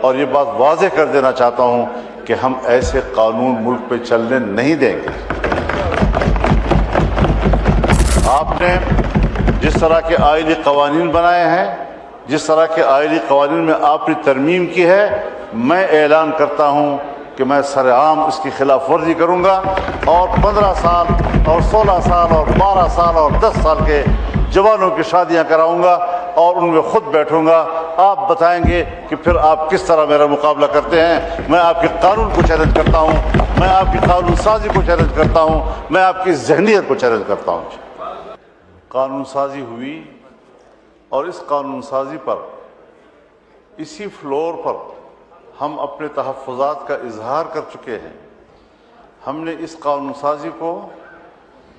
اور یہ بات واضح کر دینا چاہتا ہوں کہ ہم ایسے قانون ملک پہ چلنے نہیں دیں گے۔ آپ نے جس طرح کے آئینی قوانین بنائے ہیں، جس طرح کے آئینی قوانین میں آپ نے ترمیم کی ہے، میں اعلان کرتا ہوں کہ میں سرعام اس کی خلاف ورزی کروں گا اور 15 سال اور 16 سال اور 12 سال اور 10 سال کے جوانوں کی شادیاں کراؤں گا اور ان میں خود بیٹھوں گا۔ آپ بتائیں گے کہ پھر آپ کس طرح میرا مقابلہ کرتے ہیں۔ میں آپ کے قانون کو چیلنج کرتا ہوں، میں آپ کی قانون سازی کو چیلنج کرتا ہوں، میں آپ کی ذہنیت کو چیلنج کرتا ہوں۔ قانون سازی ہوئی اور اس قانون سازی پر، اسی فلور پر ہم اپنے تحفظات کا اظہار کر چکے ہیں۔ ہم نے اس قانون سازی کو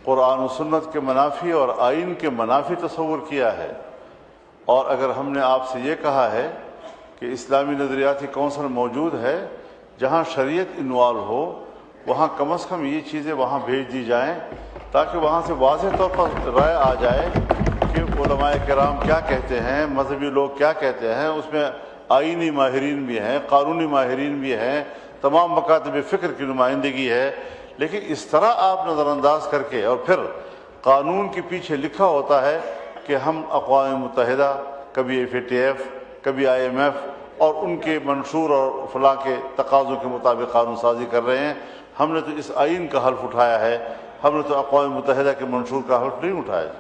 قرآن و سنت کے منافی اور آئین کے منافی تصور کیا ہے، اور اگر ہم نے آپ سے یہ کہا ہے کہ اسلامی نظریاتی کونسل موجود ہے جہاں شریعت انوالو ہو، وہاں کم از کم یہ چیزیں وہاں بھیج دی جائیں تاکہ وہاں سے واضح طور پر رائے آ جائے کہ علماء کرام کیا کہتے ہیں، مذہبی لوگ کیا کہتے ہیں۔ اس میں آئینی ماہرین بھی ہیں، قانونی ماہرین بھی ہیں، تمام مکاتب فکر کی نمائندگی ہے، لیکن اس طرح آپ نظر انداز کر کے اور پھر قانون کے پیچھے لکھا ہوتا ہے کہ ہم اقوام متحدہ، کبھی FATF، کبھی IMF اور ان کے منشور اور فلاں کے تقاضوں کے مطابق قانون سازی کر رہے ہیں۔ ہم نے تو اس آئین کا حلف اٹھایا ہے، ہم نے تو اقوام متحدہ کے منشور کا حلف نہیں اٹھایا۔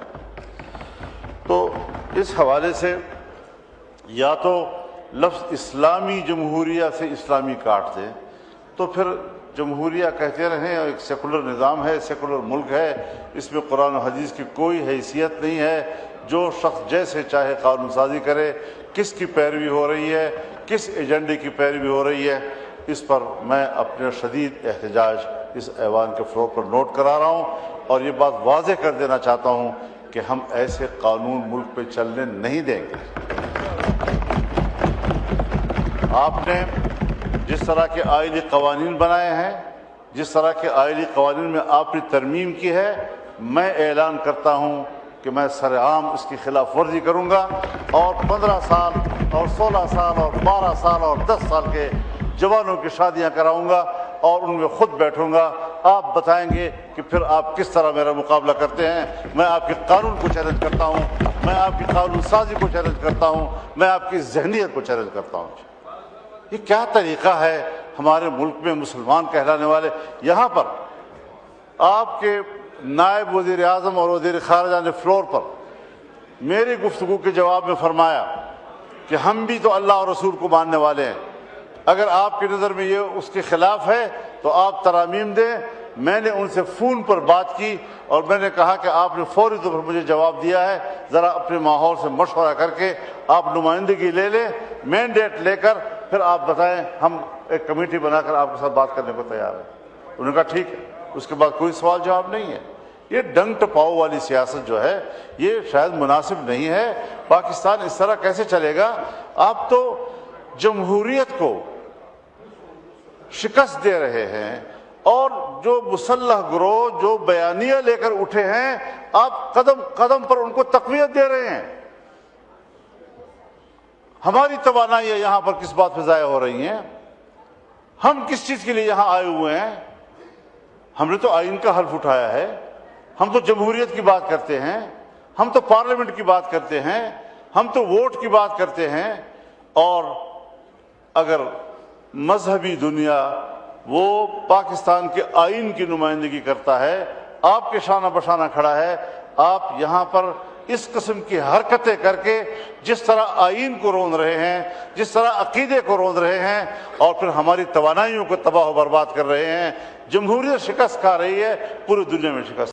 تو اس حوالے سے یا تو لفظ اسلامی جمہوریہ سے اسلامی کاٹ دیں، تو پھر جمہوریہ کہتے رہیں، ایک سیکولر نظام ہے، سیکولر ملک ہے، اس میں قرآن و حدیث کی کوئی حیثیت نہیں ہے۔ جو شخص جیسے چاہے قانون سازی کرے، کس کی پیروی ہو رہی ہے، کس ایجنڈے کی پیروی ہو رہی ہے، اس پر میں اپنے شدید احتجاج اس ایوان کے فلور پر نوٹ کرا رہا ہوں، اور یہ بات واضح کر دینا چاہتا ہوں کہ ہم ایسے قانون ملک پہ چلنے نہیں دیں گے۔ آپ نے جس طرح کے آئینی قوانین بنائے ہیں، جس طرح کے آئینی قوانین میں آپ نے ترمیم کی ہے، میں اعلان کرتا ہوں کہ میں سرعام اس کی خلاف ورزی کروں گا اور 15 سال اور 16 سال اور 12 سال اور 10 سال کے جوانوں کی شادیاں کراؤں گا اور ان میں خود بیٹھوں گا۔ آپ بتائیں گے کہ پھر آپ کس طرح میرا مقابلہ کرتے ہیں۔ میں آپ کے قانون کو چیلنج کرتا ہوں، میں آپ کی قانون سازی کو چیلنج کرتا ہوں، میں آپ کی ذہنیت کو چیلنج کرتا ہوں۔ یہ کیا طریقہ ہے ہمارے ملک میں مسلمان کہلانے والے؟ یہاں پر آپ کے نائب وزیر اعظم اور وزیر خارجہ نے فلور پر میری گفتگو کے جواب میں فرمایا کہ ہم بھی تو اللہ اور رسول کو ماننے والے ہیں، اگر آپ کی نظر میں یہ اس کے خلاف ہے تو آپ ترامیم دیں۔ میں نے ان سے فون پر بات کی اور میں نے کہا کہ آپ نے فوری طور پر مجھے جواب دیا ہے، ذرا اپنے ماحول سے مشورہ کر کے آپ نمائندگی لے لیں، مینڈیٹ لے کر پھر آپ بتائیں، ہم ایک کمیٹی بنا کر آپ کے ساتھ بات کرنے کو تیار ہیں۔ انہوں نے کہا ٹھیک ہے۔ اس کے بعد کوئی سوال جواب نہیں ہے۔ یہ ڈنگ ٹپاؤ والی سیاست جو ہے یہ شاید مناسب نہیں ہے۔ پاکستان اس طرح کیسے چلے گا؟ آپ تو جمہوریت کو شکست دے رہے ہیں، اور جو مسلح گروہ جو بیانیہ لے کر اٹھے ہیں، آپ قدم قدم پر ان کو تقویت دے رہے ہیں۔ ہماری توانائیاں یہاں پر کس بات پہ ضائع ہو رہی ہیں؟ ہم کس چیز کے لیے یہاں آئے ہوئے ہیں؟ ہم نے تو آئین کا حلف اٹھایا ہے، ہم تو جمہوریت کی بات کرتے ہیں، ہم تو پارلیمنٹ کی بات کرتے ہیں، ہم تو ووٹ کی بات کرتے ہیں۔ اور اگر مذہبی دنیا وہ پاکستان کے آئین کی نمائندگی کرتا ہے، آپ کے شانہ بشانہ کھڑا ہے، آپ یہاں پر اس قسم کی حرکتیں کر کے جس طرح آئین کو روند رہے ہیں، جس طرح عقیدے کو روند رہے ہیں، اور پھر ہماری توانائیوں کو تباہ و برباد کر رہے ہیں۔ جمہوریت شکست کھا رہی ہے، پوری دنیا میں شکست